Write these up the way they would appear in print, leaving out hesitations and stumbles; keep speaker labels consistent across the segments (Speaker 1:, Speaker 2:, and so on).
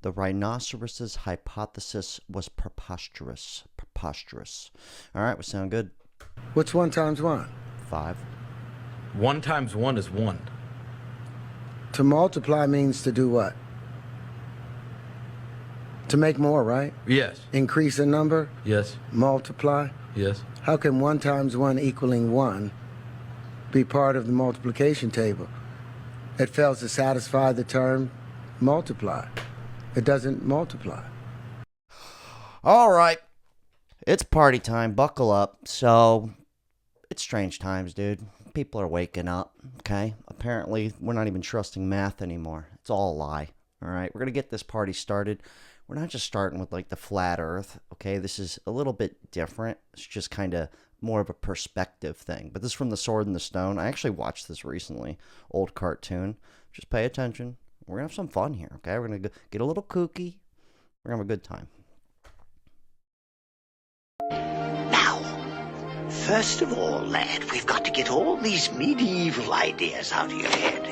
Speaker 1: The rhinoceros's hypothesis was preposterous. Preposterous. All right, we sound good.
Speaker 2: What's 1 times 1?
Speaker 1: 5.
Speaker 3: 1 times 1 is 1.
Speaker 2: To multiply means to do what? To make more, right?
Speaker 3: Yes.
Speaker 2: Increase a number,
Speaker 3: Yes.
Speaker 2: multiply.
Speaker 3: Yes.
Speaker 2: How can 1 times 1 equaling 1 be part of the multiplication table? It fails to satisfy the term multiply. It doesn't multiply.
Speaker 1: All right. It's party time. Buckle up. So, it's strange times, dude. People are waking up, okay? Apparently, we're not even trusting math anymore. It's all a lie, all right? We're going to get this party started. We're not just starting with, like, the flat earth, okay? This is a little bit different. It's just kind of more of a perspective thing. But this is from The Sword and the Stone. I actually watched this recently. Old cartoon. Just pay attention. We're going to have some fun here, okay? We're going to get a little kooky. We're going to have a good time.
Speaker 4: Now, first of all, lad, we've got to get all these medieval ideas out of your head.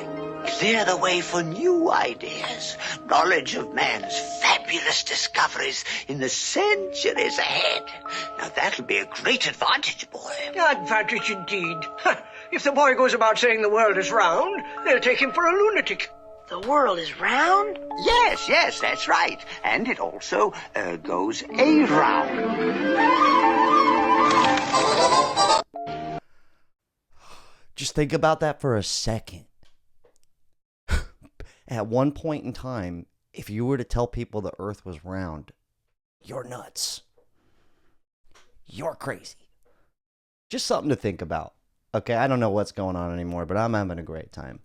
Speaker 4: Clear the way for new ideas. Knowledge of man's fabulous discoveries in the centuries ahead. Now, that'll be a great advantage, boy.
Speaker 5: Advantage indeed. If the boy goes about saying the world is round, they'll take him for a lunatic.
Speaker 6: The world is round?
Speaker 4: Yes, yes, that's right. And it also goes around.
Speaker 1: Just think about that for a second. At one point in time, if you were to tell people the earth was round, you're nuts. You're crazy. Just something to think about. Okay, I don't know what's going on anymore, but I'm having a great time.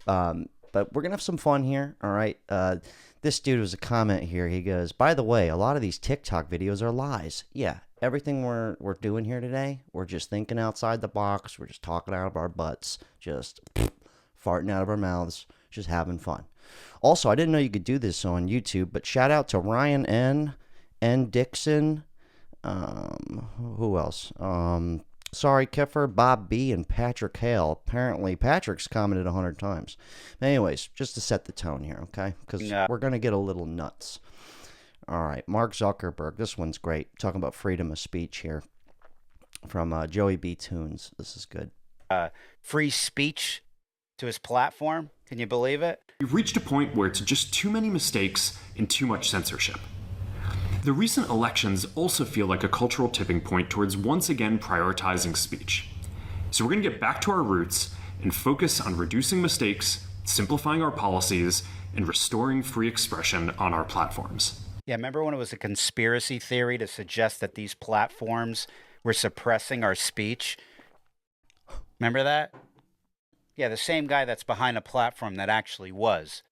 Speaker 1: But we're going to have some fun here, all right? This dude was a comment here. He goes, by the way, a lot of these TikTok videos are lies. Yeah, everything we're doing here today, we're just thinking outside the box. We're just talking out of our butts, just farting out of our mouths, just having fun. Also, I didn't know you could do this on YouTube, but shout out to Ryan N. Dixon. Who else? Sorry, Keffer, Bob B, and Patrick Hale. Apparently, Patrick's commented 100 times. Anyways, just to set the tone here, okay? Because we're going to get a little nuts. All right, Mark Zuckerberg. This one's great. Talking about freedom of speech here from Joey B. Tunes. This is good.
Speaker 7: Free speech to his platform. Can you believe it?
Speaker 8: We've reached a point where it's just too many mistakes and too much censorship. The recent elections also feel like a cultural tipping point towards once again prioritizing speech. So we're going to get back to our roots and focus on reducing mistakes, simplifying our policies, and restoring free expression on our platforms.
Speaker 7: Yeah, remember when it was a conspiracy theory to suggest that these platforms were suppressing our speech? Remember that? Yeah, the same guy that's behind a platform that actually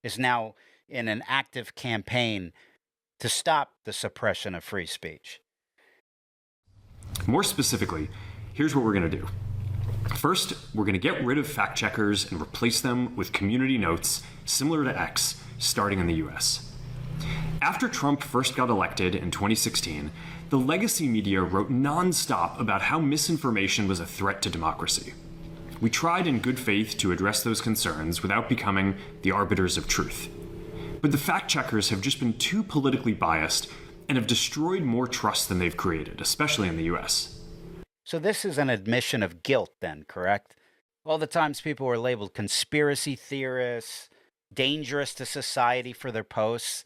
Speaker 7: is now in an active campaign to stop the suppression of free speech.
Speaker 8: More specifically, here's what we're going to do. First, we're going to get rid of fact checkers and replace them with community notes similar to X, starting in the US. After Trump first got elected in 2016, the legacy media wrote nonstop about how misinformation was a threat to democracy. We tried in good faith to address those concerns without becoming the arbiters of truth. But the fact checkers have just been too politically biased and have destroyed more trust than they've created, especially in the US.
Speaker 7: So this is an admission of guilt then, correct? All the times people were labeled conspiracy theorists, dangerous to society for their posts.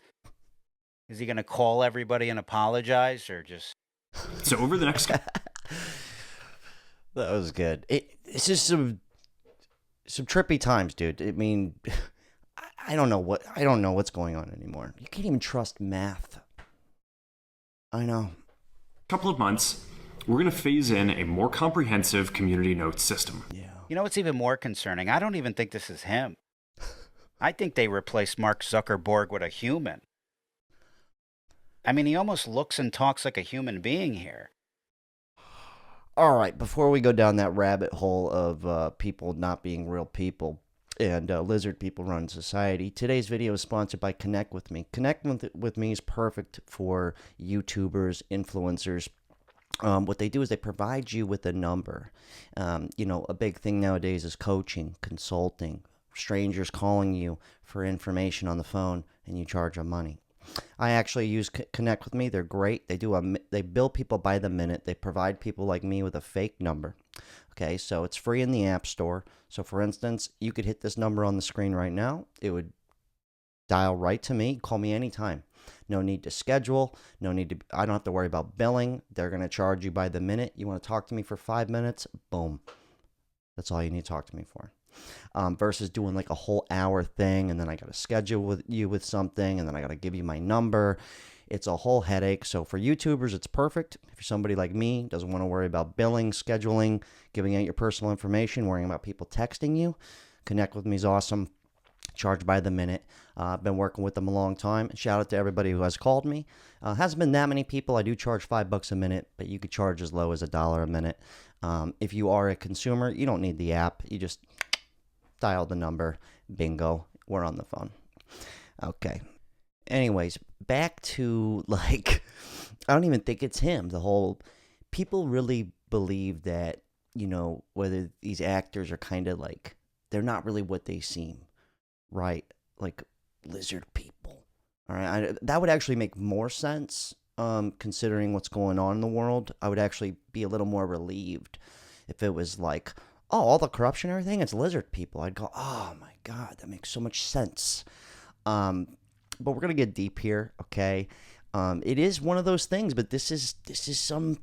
Speaker 7: Is he going to call everybody and apologize or just...
Speaker 8: So over the next...
Speaker 1: That was good. It's just some trippy times, dude. I mean... I don't know what's going on anymore. You can't even trust math. I know.
Speaker 8: Couple of months, we're going to phase in a more comprehensive community notes system.
Speaker 1: Yeah.
Speaker 7: You know what's even more concerning? I don't even think this is him. I think they replaced Mark Zuckerberg with a human. I mean, he almost looks and talks like a human being here.
Speaker 1: All right, before we go down that rabbit hole of people not being real people, and lizard people run society. Today's video is sponsored by Connect With Me. Connect with Me is perfect for YouTubers, influencers. What they do is they provide you with a number. A big thing nowadays is coaching, consulting, strangers calling you for information on the phone, and you charge them money. I actually use Connect with Me. They're great. They bill people by the minute. They provide people like me with a fake number. Okay, so it's free in the App Store. So for instance, you could hit this number on the screen right now. It would dial right to me. Call me anytime. No need to schedule. I don't have to worry about billing. They're going to charge you by the minute. You want to talk to me for 5 minutes? Boom. That's all you need to talk to me for. Versus doing like a whole hour thing, and then I got to schedule you with something, and then I got to give you my number. It's a whole headache. So for YouTubers, it's perfect. If you're somebody like me, doesn't want to worry about billing, scheduling, giving out your personal information, worrying about people texting you, Connect with Me is awesome. Charge by the minute. I've been working with them a long time. Shout out to everybody who has called me. Hasn't been that many people. I do charge $5 a minute, but you could charge as low as $1 a minute. If you are a consumer, you don't need the app. You just dial the number. Bingo. We're on the phone. Okay. Anyways, back to I don't even think it's him. People really believe that, whether these actors are kind of they're not really what they seem. Right, like lizard people. All right, that would actually make more sense, considering what's going on in the world. I would actually be a little more relieved if it was like, oh, all the corruption and everything, it's lizard people. I'd go, oh my god, that makes so much sense. But we're gonna get deep here, okay? It is one of those things, but this is some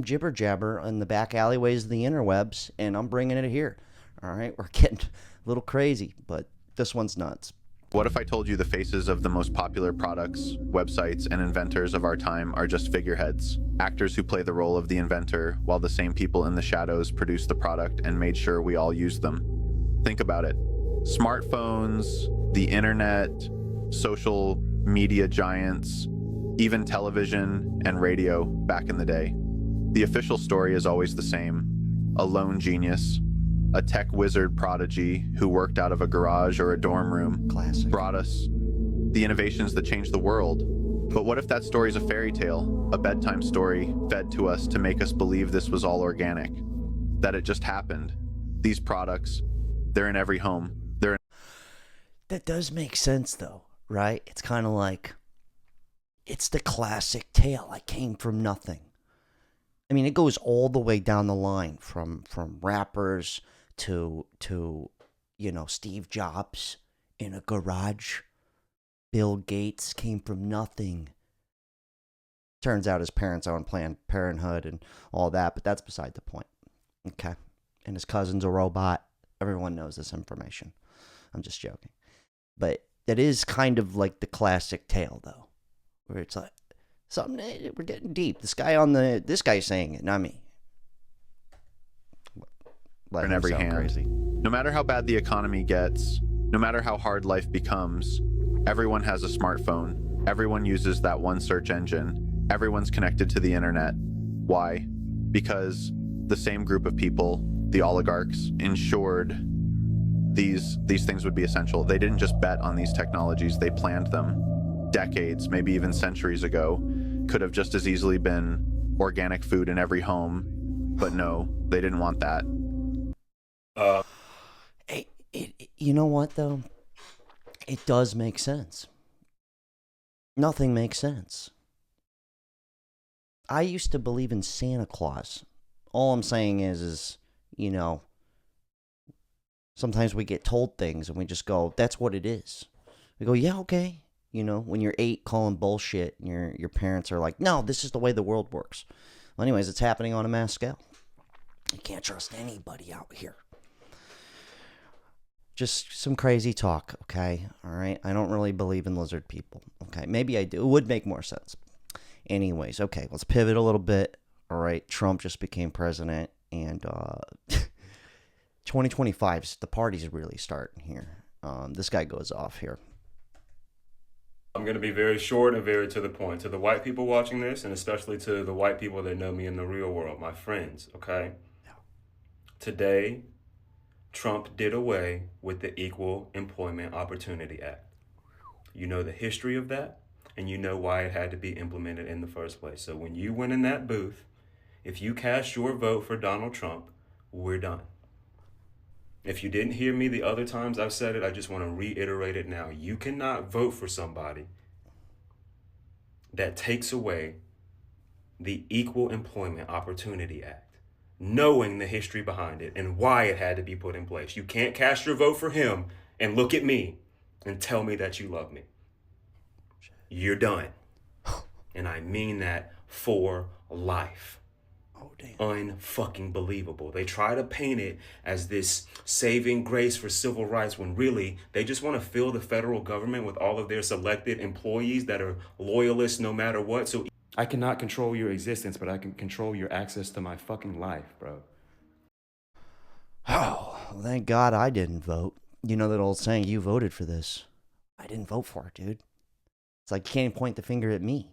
Speaker 1: jibber jabber in the back alleyways of the interwebs, and I'm bringing it here. All right, we're getting a little crazy, but this one's nuts.
Speaker 9: What if I told you the faces of the most popular products, websites, and inventors of our time are just figureheads, actors who play the role of the inventor while the same people in the shadows produced the product and made sure we all used them? Think about it. Smartphones, the internet, social media giants, even television and radio back in the day. The official story is always the same: a lone genius, a tech wizard prodigy who worked out of a garage or a dorm room.
Speaker 1: Classic.
Speaker 9: Brought us the innovations that changed the world. But what if that story's a fairy tale, a bedtime story fed to us to make us believe this was all organic, that it just happened? These products, they're in every home.
Speaker 1: That does make sense, though, right? It's kind of like, it's the classic tale. I came from nothing. I mean, it goes all the way down the line from rappers to Steve Jobs in a garage. Bill Gates came from nothing. Turns out his parents owned Planned Parenthood and all that, but that's beside the point. Okay. And his cousin's a robot. Everyone knows this information. I'm just joking. But that is kind of like the classic tale, though, where it's like, we're getting deep. This guy's saying it, not me.
Speaker 9: In every hand.
Speaker 1: Crazy.
Speaker 9: No matter how bad the economy gets, no matter how hard life becomes, everyone has a smartphone. Everyone uses that one search engine. Everyone's connected to the internet. Why? Because the same group of people, the oligarchs, ensured these things would be essential. They didn't just bet on these technologies, they planned them. Decades, maybe even centuries ago, could have just as easily been organic food in every home, but no, they didn't want that.
Speaker 1: You know what, though? It does make sense. Nothing makes sense. I used to believe in Santa Claus. All I'm saying is sometimes we get told things and we just go, that's what it is. We go, yeah, okay. When you're 8 calling bullshit and your parents are like, no, this is the way the world works. Well, anyways, it's happening on a mass scale. You can't trust anybody out here. Just some crazy talk, okay? All right? I don't really believe in lizard people, okay? Maybe I do. It would make more sense. Anyways, okay, let's pivot a little bit. All right, Trump just became president, and 2025, the party's really starting here. This guy goes off here.
Speaker 10: I'm going to be very short and very to the point. To the white people watching this, and especially to the white people that know me in the real world, my friends, okay? Yeah. Today, Trump did away with the Equal Employment Opportunity Act. You know the history of that, and you know why it had to be implemented in the first place. So when you went in that booth, if you cast your vote for Donald Trump, we're done. If you didn't hear me the other times I've said it, I just want to reiterate it now. You cannot vote for somebody that takes away the Equal Employment Opportunity Act, knowing the history behind it and why it had to be put in place. You can't cast your vote for him and look at me and tell me that you love me. You're done. And I mean that for life.
Speaker 1: Oh, damn.
Speaker 10: Unfucking believable. They try to paint it as this saving grace for civil rights when really they just want to fill the federal government with all of their selected employees that are loyalists no matter what. So I cannot control your existence, but I can control your access to my fucking life, bro.
Speaker 1: Oh, thank God I didn't vote. You know that old saying, you voted for this. I didn't vote for it, dude. It's like you can't point the finger at me.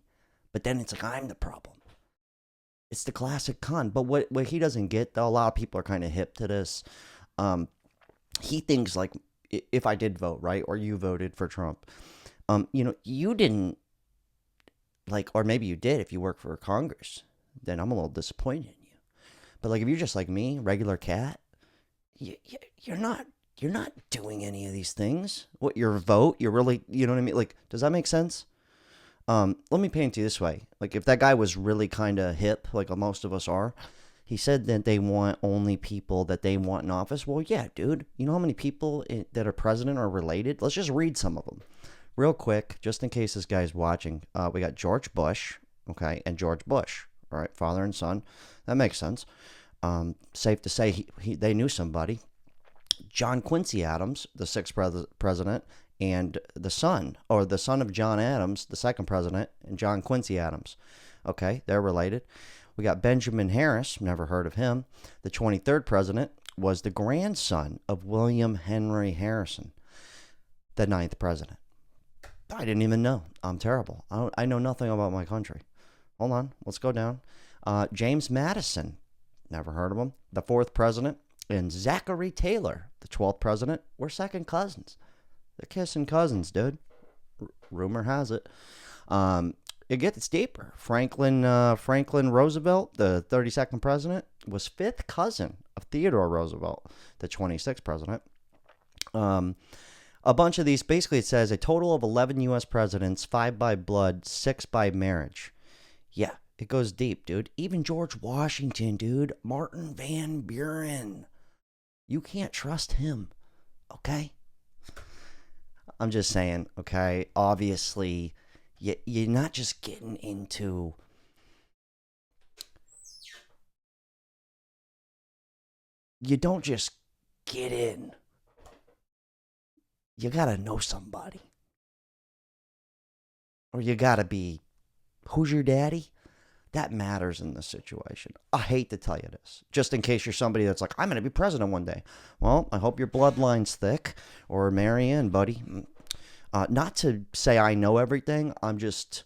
Speaker 1: But then it's like I'm the problem. It's the classic con. But what he doesn't get, though, a lot of people are kind of hip to this. He thinks like, if I did vote, right, or you voted for Trump, you didn't, like, or maybe you did if you work for Congress, then I'm a little disappointed in you. But like, if you're just like me, regular cat, you're not doing any of these things. What, your vote, you're really, you know what I mean? Like, does that make sense? Let me paint it this way. Like, if that guy was really kind of hip, like most of us are, he said that they want only people that they want in office. Well, yeah, dude. You know how many people that are president are related? Let's just read some of them. Real quick, just in case this guy's watching. We got George Bush, okay, and George Bush. All right, father and son. That makes sense. Safe to say they knew somebody. John Quincy Adams, the sixth president, and the son of John Adams, the second president, and John Quincy Adams. Okay, they're related. We got Benjamin Harris, never heard of him. The 23rd president was the grandson of William Henry Harrison, the 9th president. I didn't even know. I'm terrible. I know nothing about my country. Hold on, let's go down. James Madison, never heard of him. The 4th president, and Zachary Taylor, the 12th president, were second cousins. They're kissing cousins, dude. Rumor has it. It gets deeper. Franklin Roosevelt, the 32nd president, was 5th cousin of Theodore Roosevelt, the 26th president. A bunch of these, basically it says a total of 11 U.S. presidents, 5 by blood, 6 by marriage. Yeah, it goes deep, dude. Even George Washington, dude. Martin Van Buren. You can't trust him, okay? I'm just saying, okay? Obviously, you're not just getting into... You don't just get in. You gotta know somebody. Or you gotta be... Who's your daddy? That matters in this situation. I hate to tell you this. Just in case you're somebody that's like, I'm going to be president one day. Well, I hope your bloodline's thick. Or marry in, buddy. Not to say I know everything. I'm just...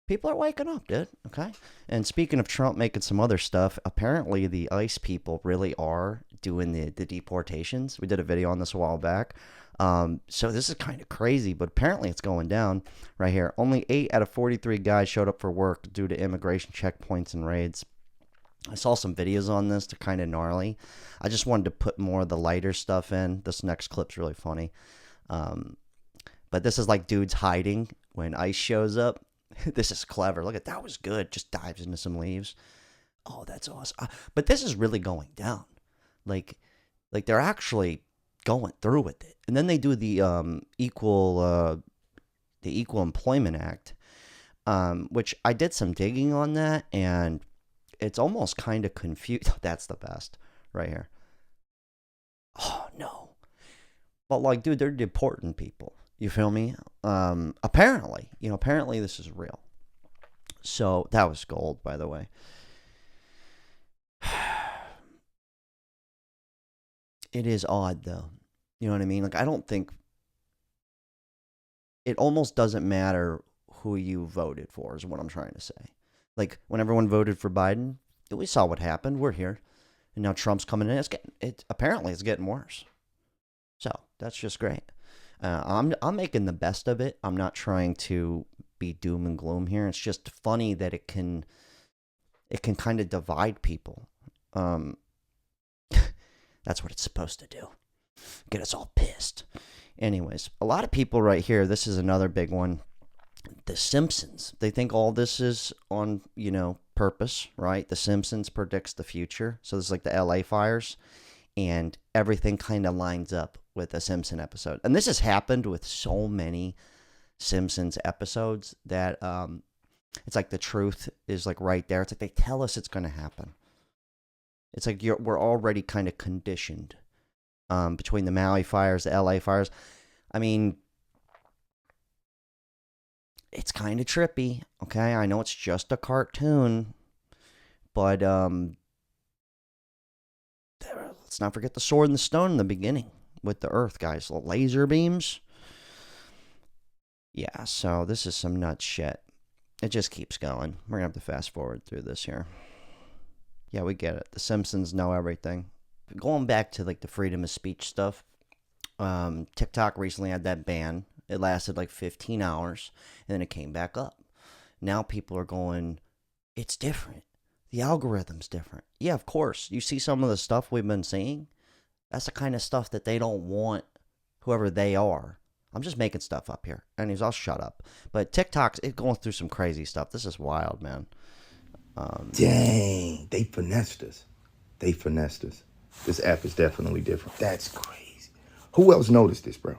Speaker 1: People are waking up, dude. Okay? And speaking of Trump making some other stuff, apparently the ICE people really are doing the deportations. We did a video on this a while back. So this is kind of crazy, but apparently it's going down right here. Only 8 out of 43 guys showed up for work due to immigration checkpoints and raids. I saw some videos on this. They're kind of gnarly. I just wanted to put more of the lighter stuff in. This next clip's really funny. But this is like dudes hiding when ICE shows up. This is clever. Look at that. Was good. Just dives into some leaves. Oh, that's awesome. But this is really going down. Like they're actually going through with it. And then they do the Equal Employment Act, which I did some digging on that, and it's almost kind of confused. That's the best right here. Oh, no. But, like, dude, they're deporting people. You feel me? Apparently this is real. So, that was gold, by the way. It is odd, though. You know what I mean? Like, I don't think... It almost doesn't matter who you voted for, is what I'm trying to say. Like, when everyone voted for Biden, we saw what happened. We're here. And now Trump's coming in. Apparently, it's getting worse. So, that's just great. I'm making the best of it. I'm not trying to be doom and gloom here. It's just funny that it can kind of divide people. That's what it's supposed to do. Get us all pissed. Anyways, a lot of people right here, this is another big one. The Simpsons. They think all this is on, purpose, right? The Simpsons predicts the future. So this is like the LA fires. And everything kind of lines up with a Simpson episode. And this has happened with so many Simpsons episodes that it's like the truth is like right there. It's like they tell us it's going to happen. It's like we're already kind of conditioned between the Maui fires, the LA fires. I mean, it's kind of trippy, okay? I know it's just a cartoon, but let's not forget the sword and the stone in the beginning with the earth, guys. The laser beams. Yeah, so this is some nuts shit. It just keeps going. We're going to have to fast forward through this here. Yeah, we get it. The Simpsons know everything. Going back to like the freedom of speech stuff, TikTok recently had that ban. It lasted like 15 hours, and then it came back up. Now people are going, it's different. The algorithm's different. Yeah, of course. You see some of the stuff we've been seeing? That's the kind of stuff that they don't want, whoever they are. I'm just making stuff up here. Anyways, I'll shut up. But TikTok's going through some crazy stuff. This is wild, man.
Speaker 11: Dang, they finessed us. They finessed us. This app is definitely different. That's crazy. Who else noticed this, bro?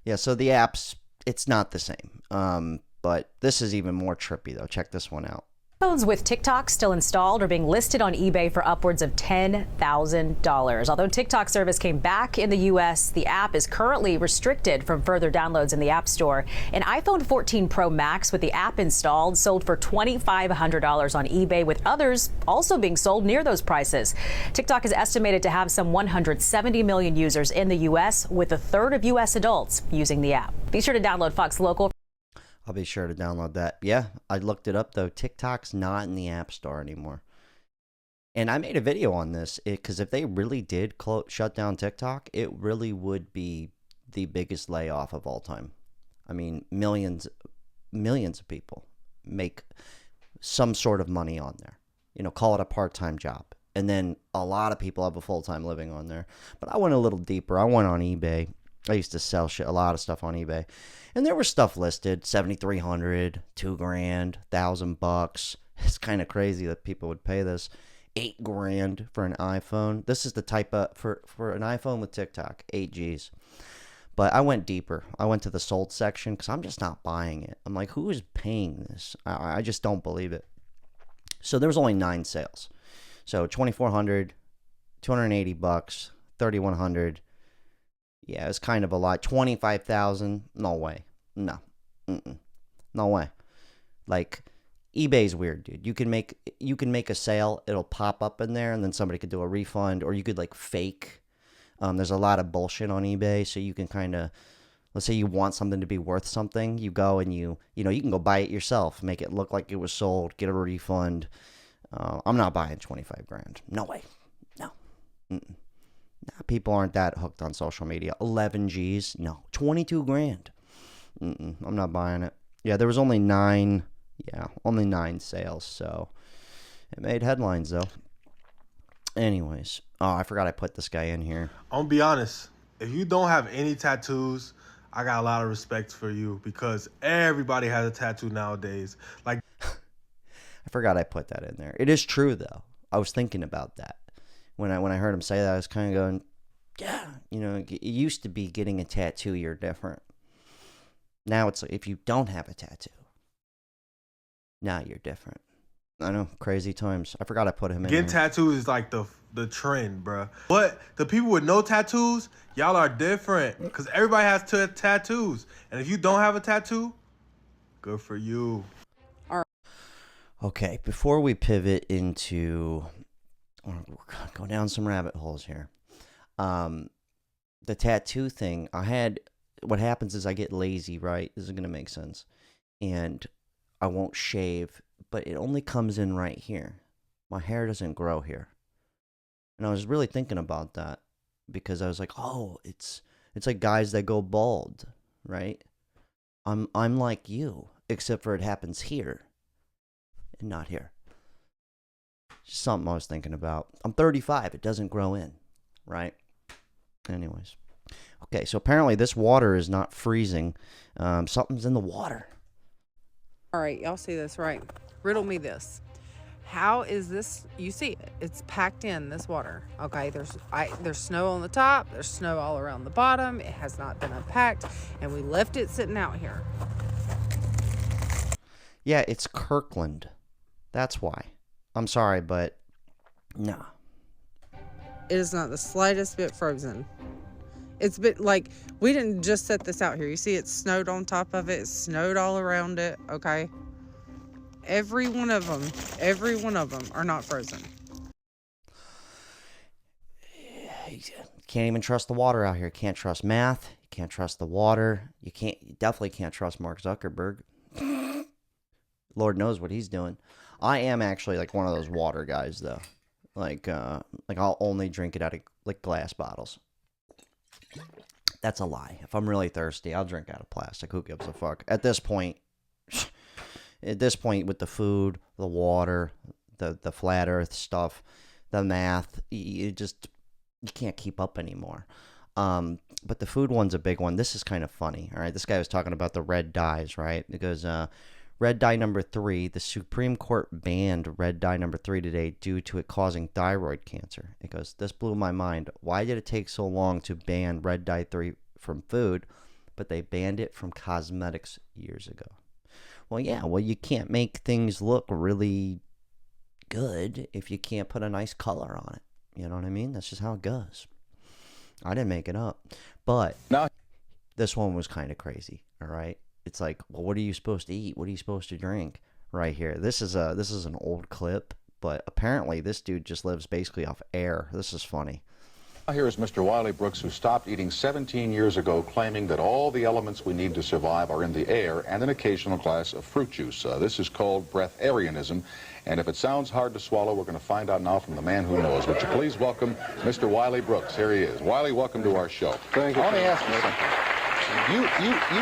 Speaker 1: Yeah, so the apps, it's not the same. But this is even more trippy, though. Check this one out.
Speaker 12: Phones with TikTok still installed are being listed on eBay for upwards of $10,000. Although TikTok service came back in the U.S., the app is currently restricted from further downloads in the App Store. An iPhone 14 Pro Max with the app installed sold for $2,500 on eBay, with others also being sold near those prices. TikTok is estimated to have some 170 million users in the U.S., with a third of U.S. adults using the app. Be sure to download Fox Local.
Speaker 1: I'll be sure to download that. Yeah, I looked it up, though. TikTok's not in the App Store anymore. And I made a video on this, because if they really did shut down TikTok, it really would be the biggest layoff of all time. I mean, millions of people make some sort of money on there. Call it a part-time job. And then a lot of people have a full-time living on there. But I went a little deeper. I went on eBay. I used to sell a lot of stuff on eBay. And there was stuff listed, $7,300, $2,000, $1,000. It's kind of crazy that people would pay this. $8,000 for an iPhone. This is the type of, for an iPhone with TikTok, 8 Gs. But I went deeper. I went to the sold section because I'm just not buying it. I'm like, who is paying this? I just don't believe it. So there was only 9 sales. So $2,400, $280, $3,100. Yeah, it's kind of a lot. 25,000. No way. No. No way. Like, eBay's weird, dude. You can make a sale. It'll pop up in there, and then somebody could do a refund, or you could like fake. There's a lot of bullshit on eBay, so you can kind of, let's say you want something to be worth something, you go and you can go buy it yourself, make it look like it was sold, get a refund. I'm not buying 25 grand. No way. No. Nah, people aren't that hooked on social media. 11 Gs. No. 22 grand. I'm not buying it. Yeah, there was only 9 sales, so it made headlines, though. Anyways. Oh, I forgot I put this guy in here.
Speaker 13: I'm gonna be honest. If you don't have any tattoos, I got a lot of respect for you, because everybody has a tattoo nowadays. Like,
Speaker 1: I forgot I put that in there. It is true, though. I was thinking about that. When I heard him say that, I was kind of going, yeah, it used to be getting a tattoo, you're different. Now it's like, if you don't have a tattoo, now you're different. I know, crazy times. I forgot I put him in
Speaker 13: getting
Speaker 1: here.
Speaker 13: tattoos is like the trend, bro. But the people with no tattoos, y'all are different, because everybody has tattoos. And if you don't have a tattoo, good for you.
Speaker 1: Okay, before we pivot into... go down some rabbit holes here. The tattoo thing, what happens is I get lazy, right? This is going to make sense. And I won't shave, but it only comes in right here. My hair doesn't grow here. And I was really thinking about that, because I was like, oh, it's like guys that go bald, right? I'm like you, except for it happens here and not here. Just something I was thinking about. I'm 35. It doesn't grow in, right? Anyways. Okay, so apparently this water is not freezing. Something's in the water.
Speaker 14: All right, y'all see this, right? Riddle me this. How is this? You see it. It's packed in, this water. Okay, there's snow on the top. There's snow all around the bottom. It has not been unpacked, and we left it sitting out here.
Speaker 1: Yeah, it's Kirkland. That's why. I'm sorry, but nah.
Speaker 14: It is not the slightest bit frozen. It's been like, we didn't just set this out here. You see, it's snowed on top of it. It's snowed all around it, okay? Every one of them are not frozen.
Speaker 1: You can't even trust the water out here. You can't trust math. You can't trust the water. You definitely can't trust Mark Zuckerberg. Lord knows what he's doing. I am actually like one of those water guys though. Like I'll only drink it out of like glass bottles. That's a lie. If I'm really thirsty, I'll drink out of plastic. Who gives a fuck? At this point, with the food, the water, the flat earth stuff, the math, you can't keep up anymore. But the food one's a big one. This is kind of funny. All right. This guy was talking about the red dyes, right? It goes, red dye number 3, the Supreme Court banned red dye number 3 today due to it causing thyroid cancer. It goes, this blew my mind. Why did it take so long to ban red dye 3 from food, but they banned it from cosmetics years ago? Well, yeah, you can't make things look really good if you can't put a nice color on it. You know what I mean? That's just how it goes. I didn't make it up. But this one was kind of crazy, all right? It's like, well, what are you supposed to eat? What are you supposed to drink? Right here. This is an old clip, but apparently this dude just lives basically off air. This is funny.
Speaker 15: Here is Mr. Wiley Brooks, who stopped eating 17 years ago, claiming that all the elements we need to survive are in the air and an occasional glass of fruit juice. This is called breatharianism, and if it sounds hard to swallow, we're going to find out now from the man who knows. Would you please welcome Mr. Wiley Brooks? Here he is. Wiley, welcome to our show.
Speaker 16: Thank you.
Speaker 15: I want to ask you something. You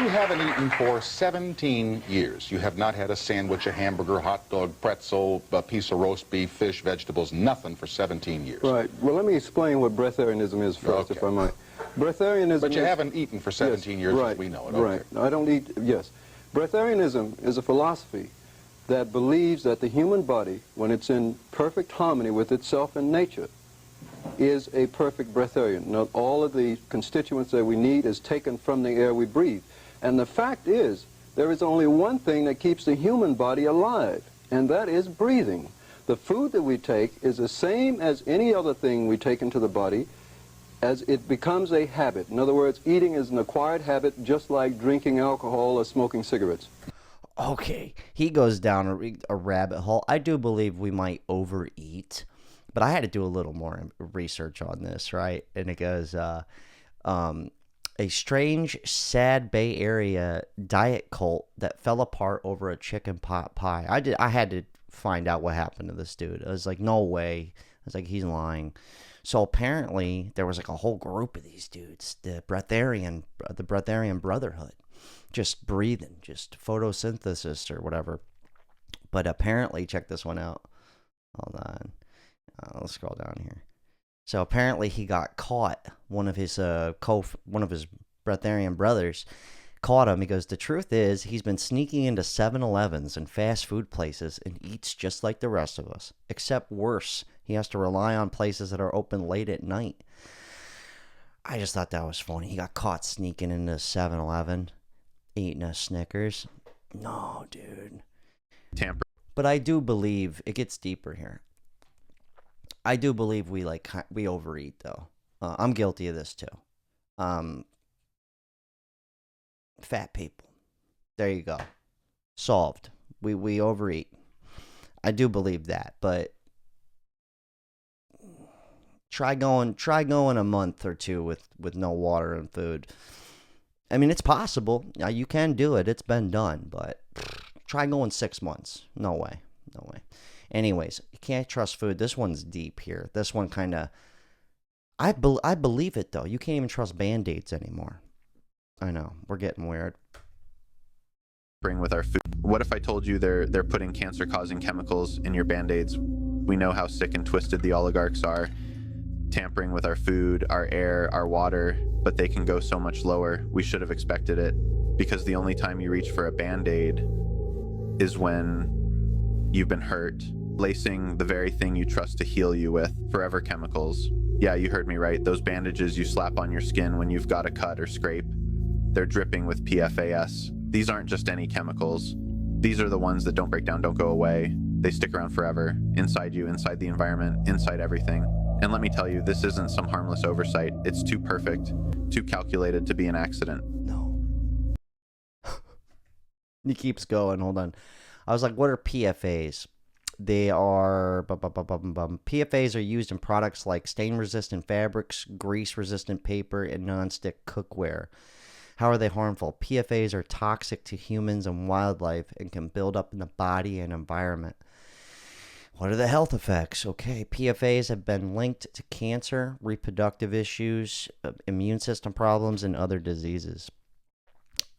Speaker 15: haven't eaten for 17 years. You have not had a sandwich, a hamburger, hot dog, pretzel, a piece of roast beef, fish, vegetables, nothing for 17 years.
Speaker 16: Right. Well, let me explain what breatharianism is first, if I might. Breatharianism
Speaker 15: But you haven't eaten for 17 years
Speaker 16: right,
Speaker 15: as we know it.
Speaker 16: Right. I don't eat, yes. Breatharianism is a philosophy that believes that the human body, when it's in perfect harmony with itself and nature, is a perfect breatharian. Now, all of the constituents that we need is taken from the air we breathe. And the fact is, there is only one thing that keeps the human body alive, and that is breathing. The food that we take is the same as any other thing we take into the body as it becomes a habit. In other words, eating is an acquired habit, just like drinking alcohol or smoking cigarettes.
Speaker 1: Okay, he goes down a rabbit hole. I do believe we might overeat. But I had to do a little more research on this, right? And it goes, a strange, sad Bay Area diet cult that fell apart over a chicken pot pie. I had to find out what happened to this dude. I was like, no way. I was like, he's lying. So apparently there was like a whole group of these dudes, the Breatharian Brotherhood, just breathing, just photosynthesis or whatever. But apparently, check this one out. Hold on. Let's scroll down here. So apparently he got caught. One of his Breatharian brothers caught him. He goes, the truth is he's been sneaking into 7-Elevens and fast food places and eats just like the rest of us, except worse. He has to rely on places that are open late at night. I just thought that was funny. He got caught sneaking into 7-Eleven, eating a Snickers. No, dude.
Speaker 9: Tamper.
Speaker 1: But I do believe it gets deeper here. I do believe we overeat though. I'm guilty of this too. Fat people. There you go. Solved. We overeat. I do believe that, but try going a month or two with no water and food. I mean, it's possible. You can do it. It's been done, but try going 6 months. No way. No way. Anyways, you can't trust food. This one's deep here. This one kind of... I believe it, though. You can't even trust Bandaids anymore. I know. We're getting weird.
Speaker 9: With our food. What if I told you they're putting cancer-causing chemicals in your Band-Aids We know how sick and twisted the oligarchs are, tampering with our food, our air, our water, but they can go so much lower. We should have expected it, because the only time you reach for a Band-Aid is when you've been hurt, lacing the very thing you trust to heal you with forever chemicals. Yeah, you heard me right. Those bandages you slap on your skin when you've got a cut or scrape, they're dripping with PFAS. These aren't just any chemicals. These are the ones that don't break down, don't go away. They stick around forever, inside you, inside the environment, inside everything. And let me tell you, this isn't some harmless oversight. It's too perfect, too calculated to be an accident.
Speaker 1: He keeps going. Hold on. I was like, what are PFAS? They are... PFAS are used in products like stain-resistant fabrics, grease-resistant paper, and non-stick cookware. How are they harmful? PFAS are toxic to humans and wildlife and can build up in the body and environment. What are the health effects? Okay, PFAS have been linked to cancer, reproductive issues, immune system problems, and other diseases.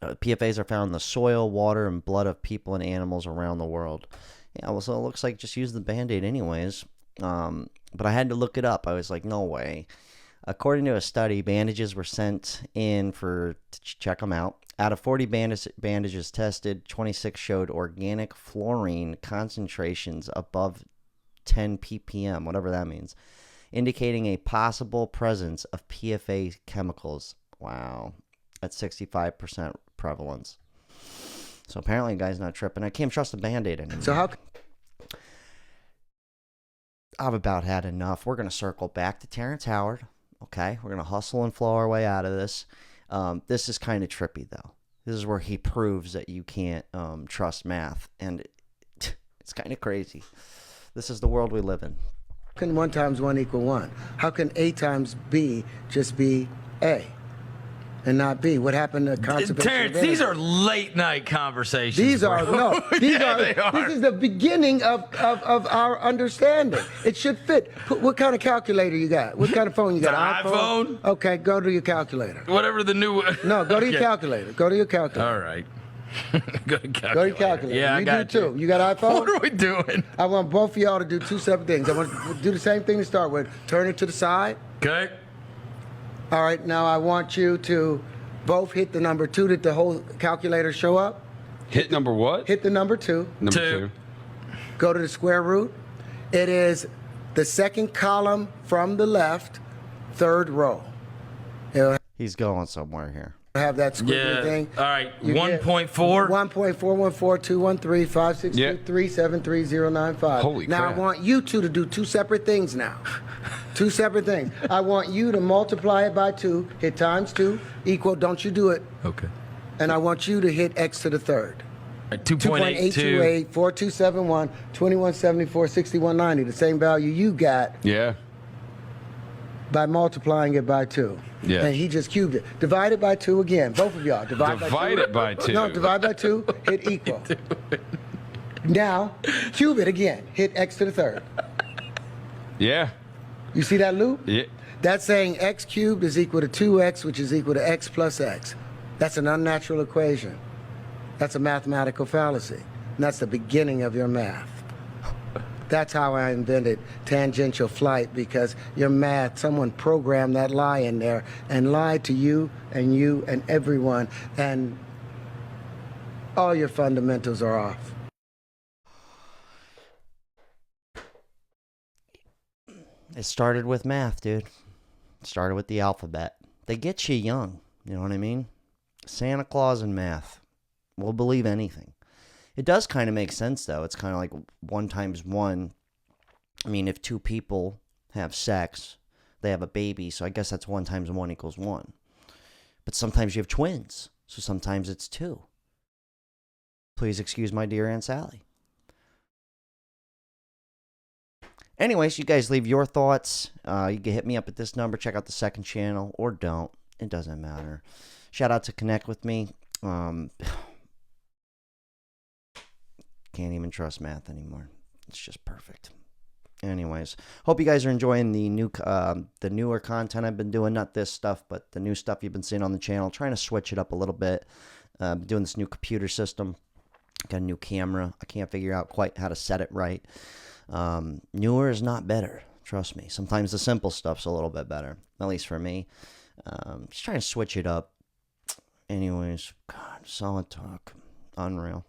Speaker 1: PFAS are found in the soil, water, and blood of people and animals around the world. Yeah, well, so it looks like just use the Band-Aid anyways. But I had to look it up. I was like, no way. According to a study, bandages were sent in to check them out. Out of 40 bandages tested, 26 showed organic fluorine concentrations above 10 ppm, whatever that means, indicating a possible presence of PFAS chemicals. Wow. At 65% prevalence. So apparently, guy's not tripping. I can't trust the Band-Aid anymore.
Speaker 2: So how?
Speaker 1: I've about had enough. We're going to circle back to Terrance Howard. Okay, we're going to hustle and flow our way out of this. This is kind of trippy, though. This is where he proves that you can't trust math. And it's kind of crazy. This is the world we live in.
Speaker 2: How can 1 times 1 equal 1? How can A times B just be A and not B? What happened to conservation?
Speaker 3: Terrance, these are late night conversations.
Speaker 2: These are,
Speaker 3: bro.
Speaker 2: no, these
Speaker 3: Yeah,
Speaker 2: are,
Speaker 3: they
Speaker 2: this is the beginning of our understanding. It should fit. What kind of calculator you got? What kind of phone you got?
Speaker 3: The iPhone?
Speaker 2: Okay, go to your calculator.
Speaker 3: Whatever the new one.
Speaker 2: No, go to your
Speaker 3: Okay.
Speaker 2: calculator. Go to your calculator.
Speaker 3: All right. Go to calculator.
Speaker 2: Go to your calculator.
Speaker 3: Yeah, I
Speaker 2: you
Speaker 3: got
Speaker 2: do too. You got iPhone?
Speaker 3: What are we doing?
Speaker 2: I want both of y'all to do 2 separate things. I want to do the same thing to start with. Turn it to the side.
Speaker 3: Okay.
Speaker 2: All right, now I want you to both hit the number 2. Did the whole calculator show up?
Speaker 17: Hit number what?
Speaker 2: Hit the number 2.
Speaker 17: Number 2.
Speaker 2: Go to the square root. It is the second column from the left, 3rd row.
Speaker 1: He's going somewhere here.
Speaker 2: Have that squiggly thing.
Speaker 3: All right.
Speaker 2: You
Speaker 3: 1.4.
Speaker 2: 1.4142135623730995.
Speaker 17: Holy
Speaker 2: now
Speaker 17: crap.
Speaker 2: I want you two to do 2 separate things now. 2 separate things. I want you to multiply it by 2, hit times 2, equal, don't you do it.
Speaker 3: Okay.
Speaker 2: And I want you to hit x to the 3rd.
Speaker 3: 2.828.
Speaker 2: 4271, 2174, 6190. The same value you got
Speaker 17: Yeah.
Speaker 2: by multiplying it by 2.
Speaker 17: Yeah.
Speaker 2: And he just cubed it. Divide it by 2 again. Both of y'all. Divide
Speaker 17: it by 2.
Speaker 2: No, divide by 2. Hit equal. Now, cube it again. Hit x to the 3rd.
Speaker 17: Yeah.
Speaker 2: You see that loop?
Speaker 17: Yeah.
Speaker 2: That's saying x cubed is equal to 2x, which is equal to x plus x. That's an unnatural equation. That's a mathematical fallacy. And that's the beginning of your math. That's how I invented tangential flight, because your math, someone programmed that lie in there and lied to you and everyone, and all your fundamentals are off.
Speaker 1: It started with math, dude. It started with the alphabet. They get you young, you know what I mean? Santa Claus and math. We'll believe anything. It does kind of make sense, though. It's kind of like 1 times 1. I mean, if 2 people have sex, they have a baby, so I guess that's 1 times 1 equals 1. But sometimes you have twins, so sometimes it's 2. Please excuse my dear Aunt Sally. Anyways, you guys leave your thoughts. You can hit me up at this number. Check out the second channel, or don't. It doesn't matter. Shout out to Connect With Me. Can't even trust math anymore. It's just perfect. Anyways, hope you guys are enjoying the newer content I've been doing. Not this stuff, but the new stuff you've been seeing on the channel. Trying to switch it up a little bit. Doing this new computer system. Got a new camera. I can't figure out quite how to set it right. Newer is not better. Trust me. Sometimes the simple stuff's a little bit better, at least for me. Just trying to switch it up. Anyways, God, solid talk. Unreal.